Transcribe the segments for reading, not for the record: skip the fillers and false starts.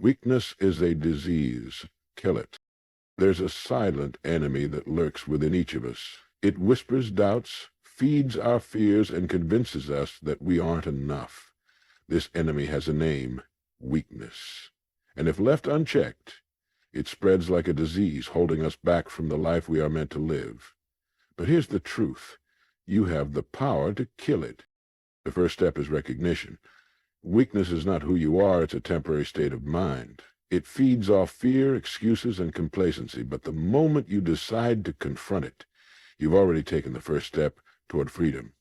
Weakness is a disease. Kill it. There's a silent enemy that lurks within each of us. It whispers doubts, feeds our fears, and convinces us that we aren't enough. This enemy has a name: weakness. And if left unchecked, it spreads like a disease, holding us back from the life we are meant to live. But here's the truth. You have the power to kill it. The first step is recognition. Weakness is not who you are, it's a temporary state of mind. It feeds off fear, excuses, and complacency, but the moment you decide to confront it, you've already taken the first step toward freedom.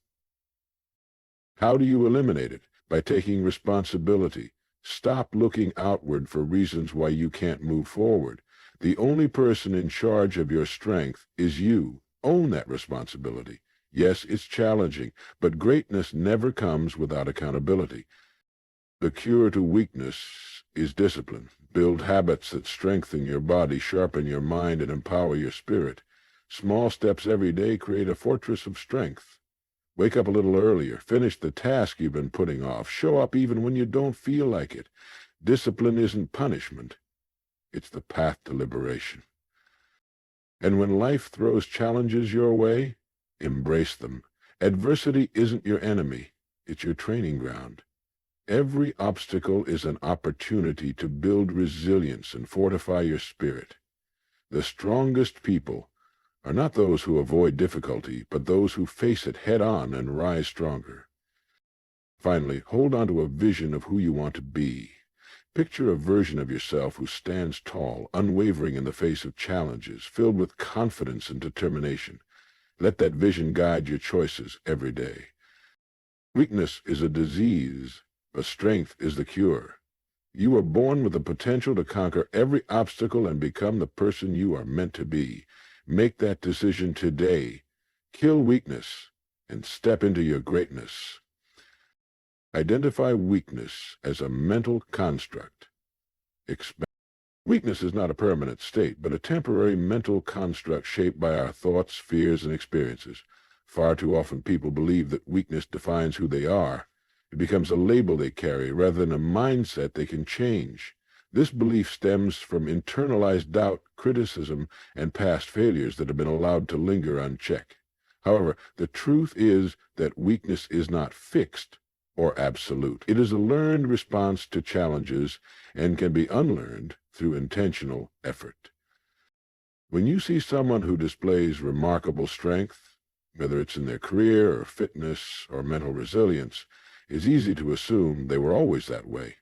How do you eliminate it? By taking responsibility. Stop looking outward for reasons why you can't move forward. The only person in charge of your strength is you. Own that responsibility. Yes, it's challenging, but greatness never comes without accountability. The cure to weakness is discipline. Build habits that strengthen your body, sharpen your mind, and empower your spirit. Small steps every day create a fortress of strength. Wake up a little earlier. Finish the task you've been putting off. Show up even when you don't feel like it. Discipline isn't punishment. It's the path to liberation. And when life throws challenges your way, embrace them. Adversity isn't your enemy. It's your training ground. Every obstacle is an opportunity to build resilience and fortify your spirit. The strongest people are not those who avoid difficulty, but those who face it head-on and rise stronger. Finally, hold on to a vision of who you want to be. Picture a version of yourself who stands tall, unwavering in the face of challenges, filled with confidence and determination. Let that vision guide your choices every day. Weakness is a disease, but strength is the cure. You are born with the potential to conquer every obstacle and become the person you are meant to be. Make that decision today. Kill weakness and step into your greatness. Identify weakness as a mental construct. Weakness is not a permanent state, but a temporary mental construct shaped by our thoughts, fears, and experiences. Far too often people believe that weakness defines who they are. It becomes a label they carry rather than a mindset they can change. This belief stems from internalized doubt, criticism, and past failures that have been allowed to linger unchecked. However, the truth is that weakness is not fixed or absolute. It is a learned response to challenges and can be unlearned through intentional effort. When you see someone who displays remarkable strength, whether it's in their career or fitness or mental resilience, it's easy to assume they were always that way.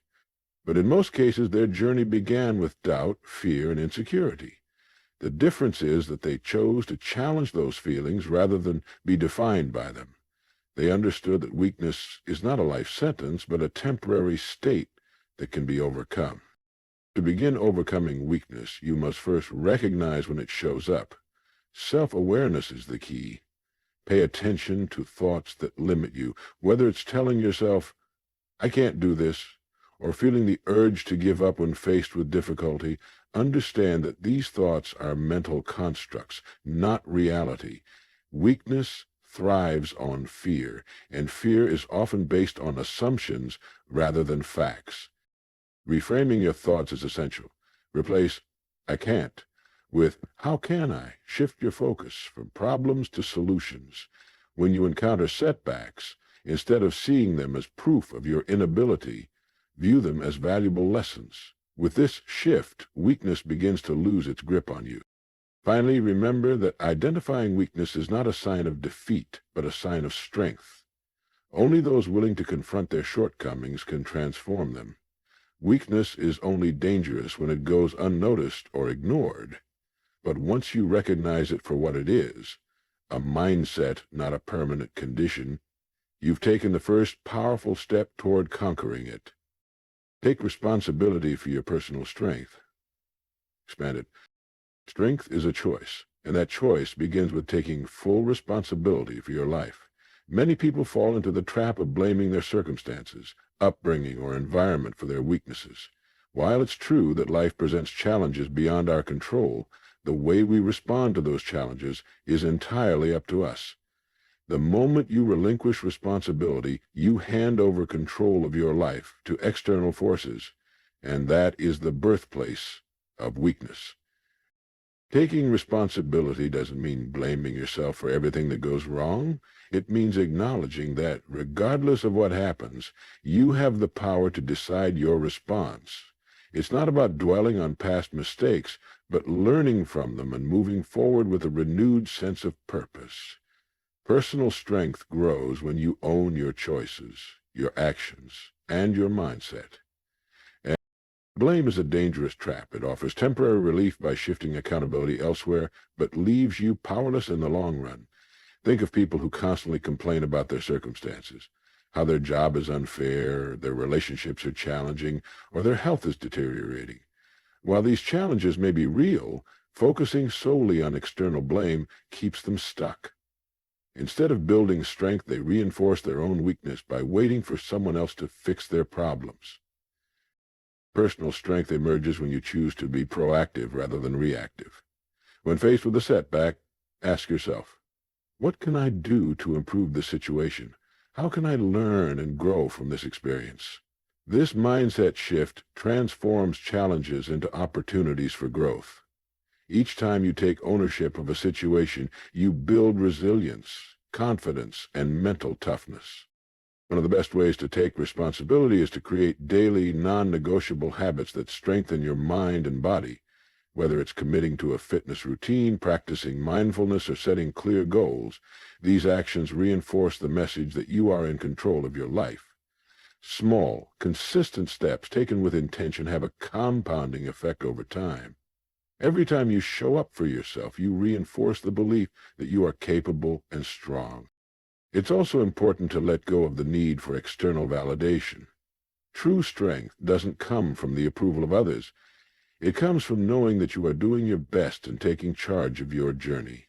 But in most cases, their journey began with doubt, fear, and insecurity. The difference is that they chose to challenge those feelings rather than be defined by them. They understood that weakness is not a life sentence, but a temporary state that can be overcome. To begin overcoming weakness, you must first recognize when it shows up. Self-awareness is the key. Pay attention to thoughts that limit you, whether it's telling yourself, "I can't do this," or feeling the urge to give up when faced with difficulty. Understand that these thoughts are mental constructs, not reality. Weakness thrives on fear, and fear is often based on assumptions rather than facts. Reframing your thoughts is essential. Replace "I can't" with "How can I?" Shift your focus from problems to solutions. When you encounter setbacks, instead of seeing them as proof of your inability, view them as valuable lessons. With this shift, weakness begins to lose its grip on you. Finally, remember that identifying weakness is not a sign of defeat, but a sign of strength. Only those willing to confront their shortcomings can transform them. Weakness is only dangerous when it goes unnoticed or ignored. But once you recognize it for what it is, a mindset, not a permanent condition, you've taken the first powerful step toward conquering it. Take responsibility for your personal strength. Expanded. Strength is a choice, and that choice begins with taking full responsibility for your life. Many people fall into the trap of blaming their circumstances, upbringing, or environment for their weaknesses. While it's true that life presents challenges beyond our control, the way we respond to those challenges is entirely up to us. The moment you relinquish responsibility, you hand over control of your life to external forces, and that is the birthplace of weakness. Taking responsibility doesn't mean blaming yourself for everything that goes wrong. It means acknowledging that, regardless of what happens, you have the power to decide your response. It's not about dwelling on past mistakes, but learning from them and moving forward with a renewed sense of purpose. Personal strength grows when you own your choices, your actions, and your mindset. Blame is a dangerous trap. It offers temporary relief by shifting accountability elsewhere, but leaves you powerless in the long run. Think of people who constantly complain about their circumstances, how their job is unfair, their relationships are challenging, or their health is deteriorating. While these challenges may be real, focusing solely on external blame keeps them stuck. Instead of building strength, they reinforce their own weakness by waiting for someone else to fix their problems. Personal strength emerges when you choose to be proactive rather than reactive. When faced with a setback, ask yourself, what can I do to improve the situation? How can I learn and grow from this experience? This mindset shift transforms challenges into opportunities for growth. Each time you take ownership of a situation, you build resilience, confidence, and mental toughness. One of the best ways to take responsibility is to create daily, non-negotiable habits that strengthen your mind and body. Whether it's committing to a fitness routine, practicing mindfulness, or setting clear goals, these actions reinforce the message that you are in control of your life. Small, consistent steps taken with intention have a compounding effect over time. Every time you show up for yourself, you reinforce the belief that you are capable and strong. It's also important to let go of the need for external validation. True strength doesn't come from the approval of others. It comes from knowing that you are doing your best and taking charge of your journey.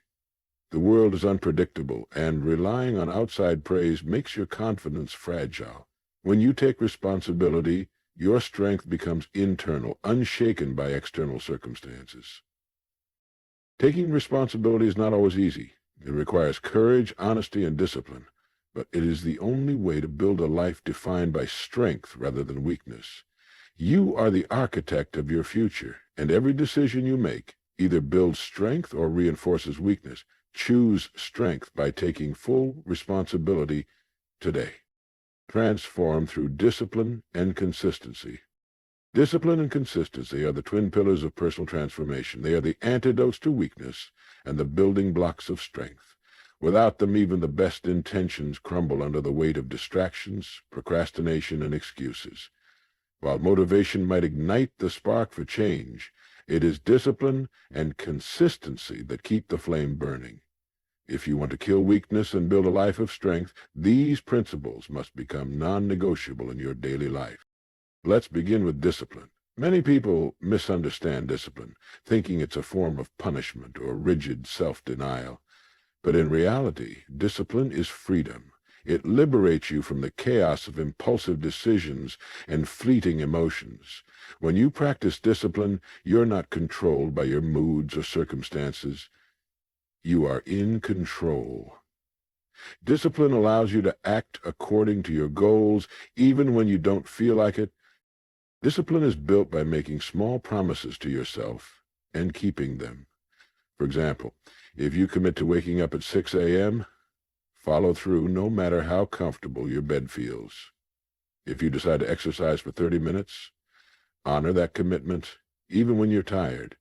The world is unpredictable, and relying on outside praise makes your confidence fragile. When you take responsibility, your strength becomes internal, unshaken by external circumstances. Taking responsibility is not always easy. It requires courage, honesty, and discipline, but it is the only way to build a life defined by strength rather than weakness. You are the architect of your future, and every decision you make either builds strength or reinforces weakness. Choose strength by taking full responsibility today. Transform through discipline and consistency. Discipline and consistency are the twin pillars of personal transformation. They are the antidotes to weakness and the building blocks of strength. Without them, even the best intentions crumble under the weight of distractions, procrastination, and excuses. While motivation might ignite the spark for change, it is discipline and consistency that keep the flame burning. If you want to kill weakness and build a life of strength, these principles must become non-negotiable in your daily life. Let's begin with discipline. Many people misunderstand discipline, thinking it's a form of punishment or rigid self-denial. But in reality, discipline is freedom. It liberates you from the chaos of impulsive decisions and fleeting emotions. When you practice discipline, you're not controlled by your moods or circumstances. You are in control. Discipline allows you to act according to your goals, even when you don't feel like it. Discipline is built by making small promises to yourself and keeping them. For example, if you commit to waking up at 6 a.m., follow through no matter how comfortable your bed feels. If you decide to exercise for 30 minutes, honor that commitment, even when you're tired.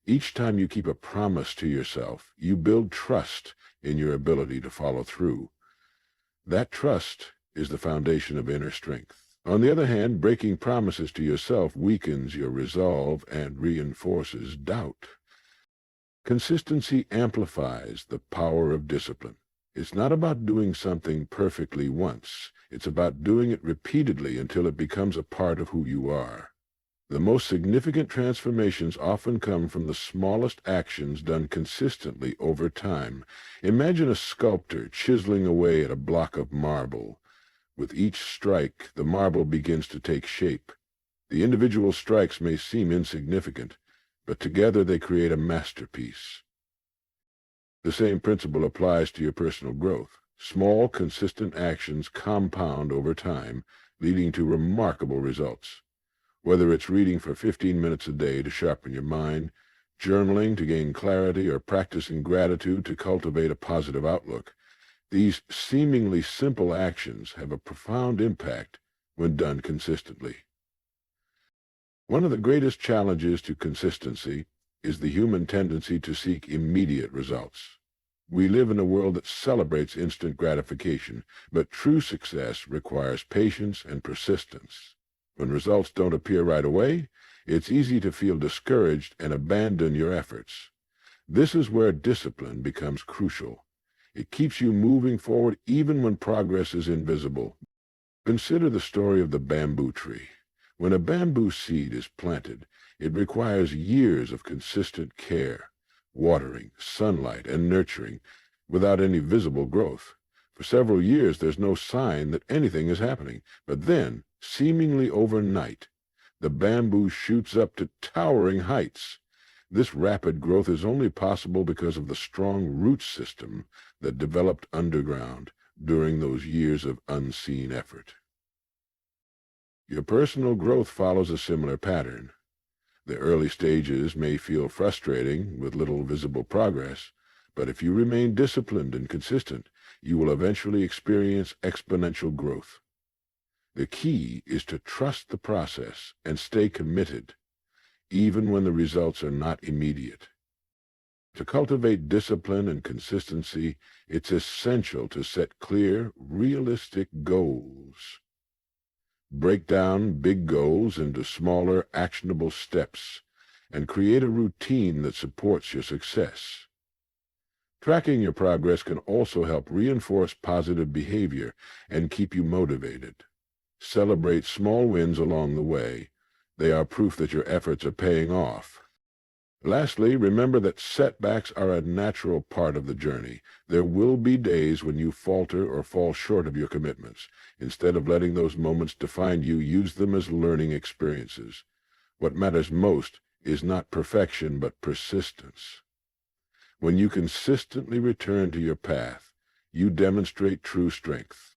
Each time you keep a promise to yourself, you build trust in your ability to follow through. That trust is the foundation of inner strength. On the other hand, breaking promises to yourself weakens your resolve and reinforces doubt. Consistency amplifies the power of discipline. It's not about doing something perfectly once. It's about doing it repeatedly until it becomes a part of who you are. The most significant transformations often come from the smallest actions done consistently over time. Imagine a sculptor chiseling away at a block of marble. With each strike, the marble begins to take shape. The individual strikes may seem insignificant, but together they create a masterpiece. The same principle applies to your personal growth. Small, consistent actions compound over time, leading to remarkable results. Whether it's reading for 15 minutes a day to sharpen your mind, journaling to gain clarity, or practicing gratitude to cultivate a positive outlook, these seemingly simple actions have a profound impact when done consistently. One of the greatest challenges to consistency is the human tendency to seek immediate results. We live in a world that celebrates instant gratification, but true success requires patience and persistence. When results don't appear right away, it's easy to feel discouraged and abandon your efforts. This is where discipline becomes crucial. It keeps you moving forward even when progress is invisible. Consider the story of the bamboo tree. When a bamboo seed is planted, it requires years of consistent care, watering, sunlight, and nurturing without any visible growth. For several years, there's no sign that anything is happening. But then, seemingly overnight, the bamboo shoots up to towering heights. This rapid growth is only possible because of the strong root system that developed underground during those years of unseen effort. Your personal growth follows a similar pattern. The early stages may feel frustrating with little visible progress, but if you remain disciplined and consistent, you will eventually experience exponential growth. The key is to trust the process and stay committed, even when the results are not immediate. To cultivate discipline and consistency, it's essential to set clear, realistic goals. Break down big goals into smaller, actionable steps, and create a routine that supports your success. Tracking your progress can also help reinforce positive behavior and keep you motivated. Celebrate small wins along the way. They are proof that your efforts are paying off. Lastly, remember that setbacks are a natural part of the journey. There will be days when you falter or fall short of your commitments. Instead of letting those moments define you, use them as learning experiences. What matters most is not perfection, but persistence. When you consistently return to your path, you demonstrate true strength.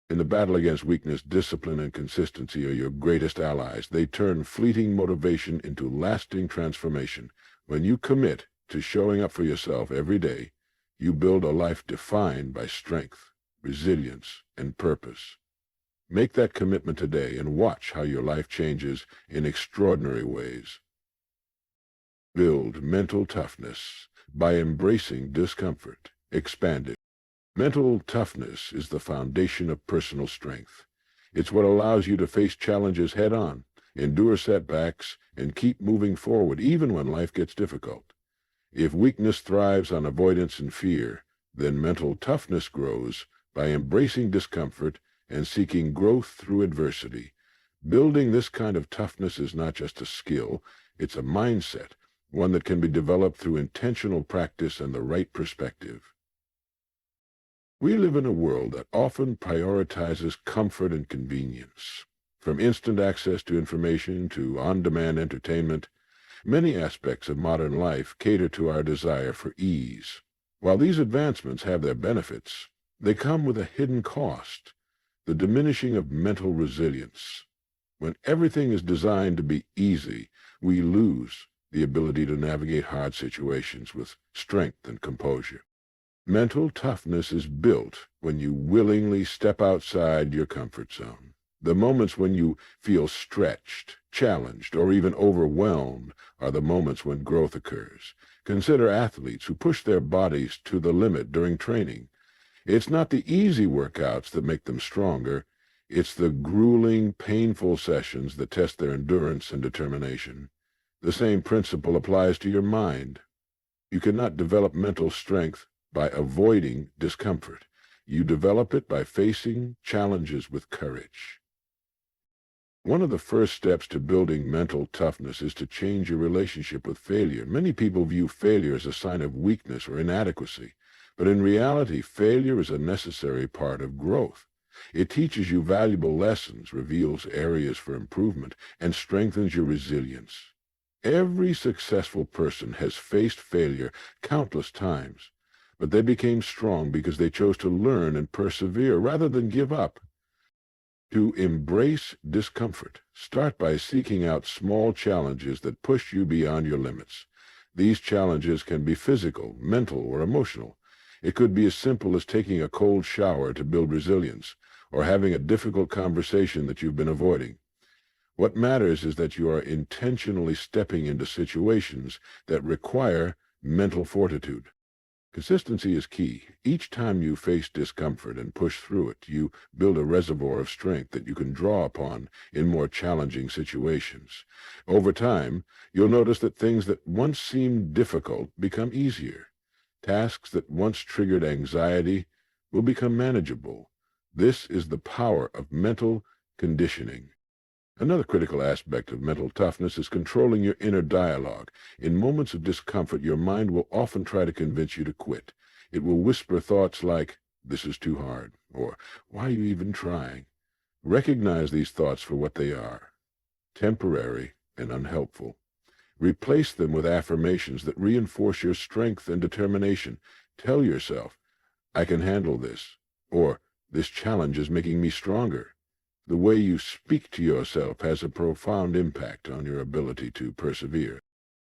In the battle against weakness, discipline and consistency are your greatest allies. They turn fleeting motivation into lasting transformation. When you commit to showing up for yourself every day, you build a life defined by strength, resilience, and purpose. Make that commitment today and watch how your life changes in extraordinary ways. Build mental toughness by embracing discomfort. Expand it. Mental toughness is the foundation of personal strength. It's what allows you to face challenges head-on, endure setbacks, and keep moving forward even when life gets difficult. If weakness thrives on avoidance and fear, then mental toughness grows by embracing discomfort and seeking growth through adversity. Building this kind of toughness is not just a skill, it's a mindset, one that can be developed through intentional practice and the right perspective. We live in a world that often prioritizes comfort and convenience. From instant access to information to on-demand entertainment, many aspects of modern life cater to our desire for ease. While these advancements have their benefits, they come with a hidden cost, the diminishing of mental resilience. When everything is designed to be easy, we lose the ability to navigate hard situations with strength and composure. Mental toughness is built when you willingly step outside your comfort zone. The moments when you feel stretched, challenged, or even overwhelmed are the moments when growth occurs. Consider athletes who push their bodies to the limit during training. It's not the easy workouts that make them stronger. It's the grueling, painful sessions that test their endurance and determination. The same principle applies to your mind. You cannot develop mental strength by avoiding discomfort. You develop it by facing challenges with courage. One of the first steps to building mental toughness is to change your relationship with failure. Many people view failure as a sign of weakness or inadequacy, but in reality, failure is a necessary part of growth. It teaches you valuable lessons, reveals areas for improvement, and strengthens your resilience. Every successful person has faced failure countless times, but they became strong because they chose to learn and persevere rather than give up. To embrace discomfort, start by seeking out small challenges that push you beyond your limits. These challenges can be physical, mental, or emotional. It could be as simple as taking a cold shower to build resilience, or having a difficult conversation that you've been avoiding. What matters is that you are intentionally stepping into situations that require mental fortitude. Consistency is key. Each time you face discomfort and push through it, you build a reservoir of strength that you can draw upon in more challenging situations. Over time, you'll notice that things that once seemed difficult become easier. Tasks that once triggered anxiety will become manageable. This is the power of mental conditioning. Another critical aspect of mental toughness is controlling your inner dialogue. In moments of discomfort, your mind will often try to convince you to quit. It will whisper thoughts like, "This is too hard," or "Why are you even trying?" Recognize these thoughts for what they are, temporary and unhelpful. Replace them with affirmations that reinforce your strength and determination. Tell yourself, "I can handle this," or "This challenge is making me stronger." The way you speak to yourself has a profound impact on your ability to persevere.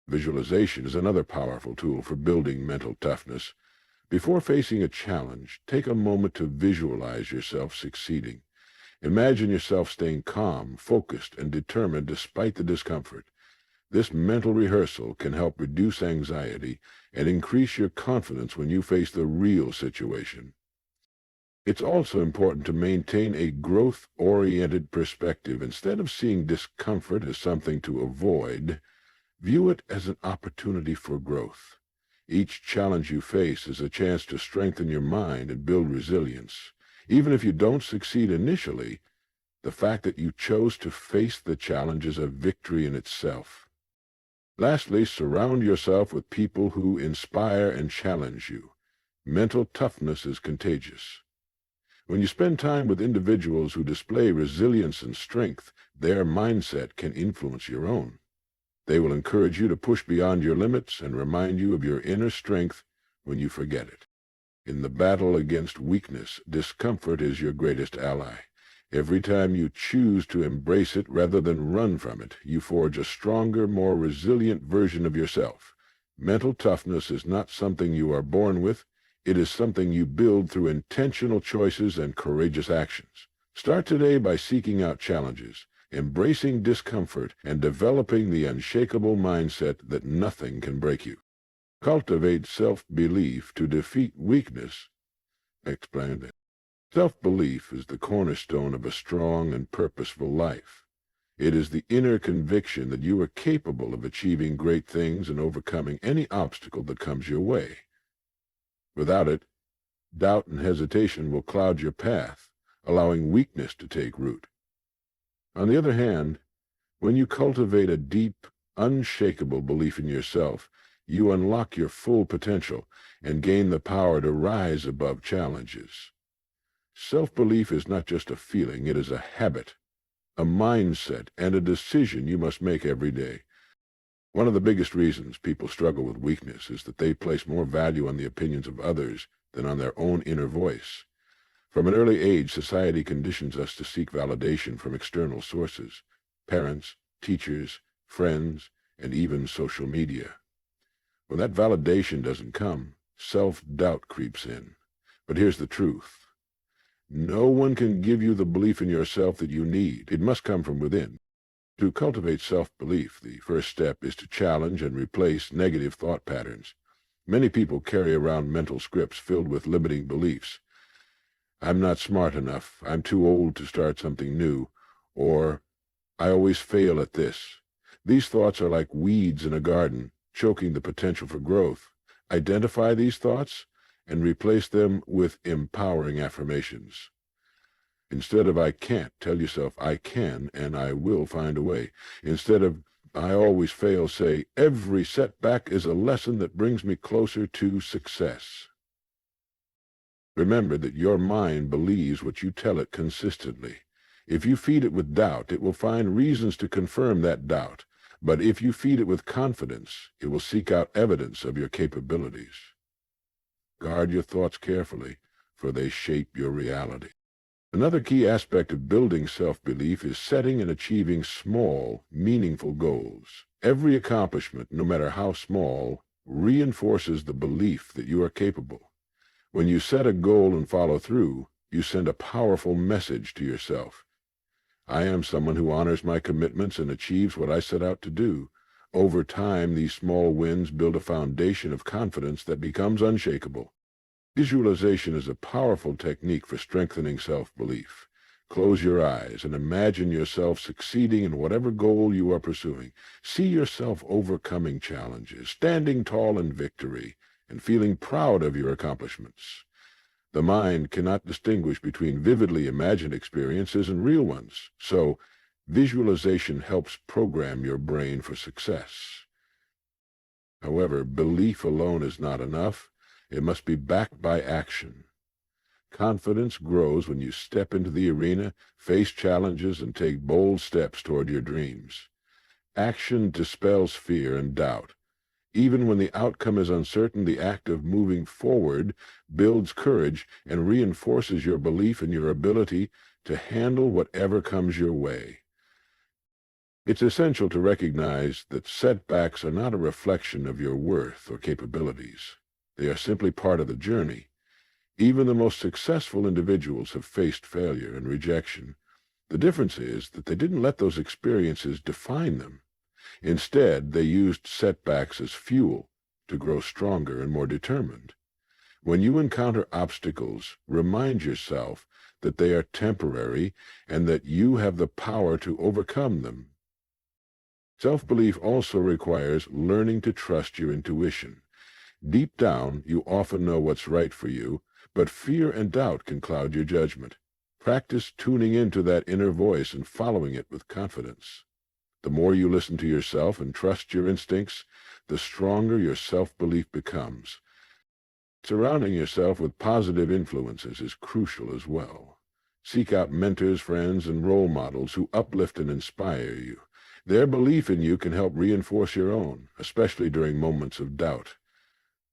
Visualization is another powerful tool for building mental toughness. Before facing a challenge, take a moment to visualize yourself succeeding. Imagine yourself staying calm, focused, and determined despite the discomfort. This mental rehearsal can help reduce anxiety and increase your confidence when you face the real situation. It's also important to maintain a growth-oriented perspective. Instead of seeing discomfort as something to avoid, view it as an opportunity for growth. Each challenge you face is a chance to strengthen your mind and build resilience. Even if you don't succeed initially, the fact that you chose to face the challenge is a victory in itself. Lastly, surround yourself with people who inspire and challenge you. Mental toughness is contagious. When you spend time with individuals who display resilience and strength, their mindset can influence your own. They will encourage you to push beyond your limits and remind you of your inner strength when you forget it. In the battle against weakness, discomfort is your greatest ally. Every time you choose to embrace it rather than run from it, you forge a stronger, more resilient version of yourself. Mental toughness is not something you are born with. It is something you build through intentional choices and courageous actions. Start today by seeking out challenges, embracing discomfort, and developing the unshakable mindset that nothing can break you. Cultivate self-belief to defeat weakness. Explain it. Self-belief is the cornerstone of a strong and purposeful life. It is the inner conviction that you are capable of achieving great things and overcoming any obstacle that comes your way. Without it, doubt and hesitation will cloud your path, allowing weakness to take root. On the other hand, when you cultivate a deep, unshakable belief in yourself, you unlock your full potential and gain the power to rise above challenges. Self-belief is not just a feeling, it is a habit, a mindset, and a decision you must make every day. One of the biggest reasons people struggle with weakness is that they place more value on the opinions of others than on their own inner voice. From an early age, society conditions us to seek validation from external sources: parents, teachers, friends, and even social media. When that validation doesn't come, self-doubt creeps in. But here's the truth. No one can give you the belief in yourself that you need. It must come from within. To cultivate self-belief, the first step is to challenge and replace negative thought patterns. Many people carry around mental scripts filled with limiting beliefs. "I'm not smart enough," "I'm too old to start something new," or "I always fail at this." These thoughts are like weeds in a garden, choking the potential for growth. Identify these thoughts and replace them with empowering affirmations. Instead of "I can't," tell yourself "I can and I will find a way." Instead of "I always fail," say "Every setback is a lesson that brings me closer to success." Remember that your mind believes what you tell it consistently. If you feed it with doubt, it will find reasons to confirm that doubt. But if you feed it with confidence, it will seek out evidence of your capabilities. Guard your thoughts carefully, for they shape your reality. Another key aspect of building self-belief is setting and achieving small, meaningful goals. Every accomplishment, no matter how small, reinforces the belief that you are capable. When you set a goal and follow through, you send a powerful message to yourself. I am someone who honors my commitments and achieves what I set out to do. Over time, these small wins build a foundation of confidence that becomes unshakable. Visualization is a powerful technique for strengthening self-belief. Close your eyes and imagine yourself succeeding in whatever goal you are pursuing. See yourself overcoming challenges, standing tall in victory, and feeling proud of your accomplishments. The mind cannot distinguish between vividly imagined experiences and real ones, so visualization helps program your brain for success. However, belief alone is not enough. It must be backed by action. Confidence grows when you step into the arena, face challenges, and take bold steps toward your dreams. Action dispels fear and doubt. Even when the outcome is uncertain, the act of moving forward builds courage and reinforces your belief in your ability to handle whatever comes your way. It's essential to recognize that setbacks are not a reflection of your worth or capabilities. They are simply part of the journey. Even the most successful individuals have faced failure and rejection. The difference is that they didn't let those experiences define them. Instead, they used setbacks as fuel to grow stronger and more determined. When you encounter obstacles, remind yourself that they are temporary and that you have the power to overcome them. Self-belief also requires learning to trust your intuition. Deep down, you often know what's right for you, but fear and doubt can cloud your judgment. Practice tuning into that inner voice and following it with confidence. The more you listen to yourself and trust your instincts, the stronger your self-belief becomes. Surrounding yourself with positive influences is crucial as well. Seek out mentors, friends, and role models who uplift and inspire you. Their belief in you can help reinforce your own, especially during moments of doubt.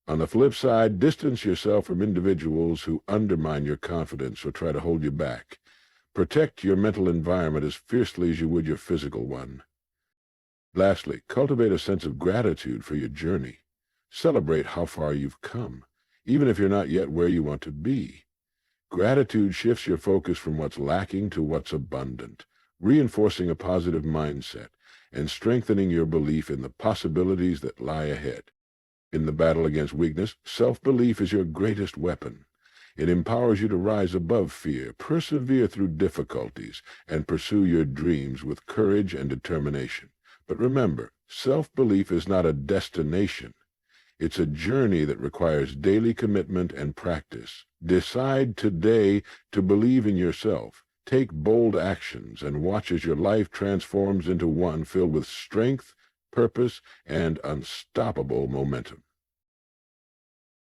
On the flip side, distance yourself from individuals who undermine your confidence or try to hold you back. Protect your mental environment as fiercely as you would your physical one. Lastly, cultivate a sense of gratitude for your journey. Celebrate how far you've come, even if you're not yet where you want to be. Gratitude shifts your focus from what's lacking to what's abundant, reinforcing a positive mindset and strengthening your belief in the possibilities that lie ahead. In the battle against weakness, self-belief is your greatest weapon. It empowers you to rise above fear, persevere through difficulties, and pursue your dreams with courage and determination. But remember, self-belief is not a destination. It's a journey that requires daily commitment and practice. Decide today to believe in yourself. Take bold actions and watch as your life transforms into one filled with strength, purpose, and unstoppable momentum.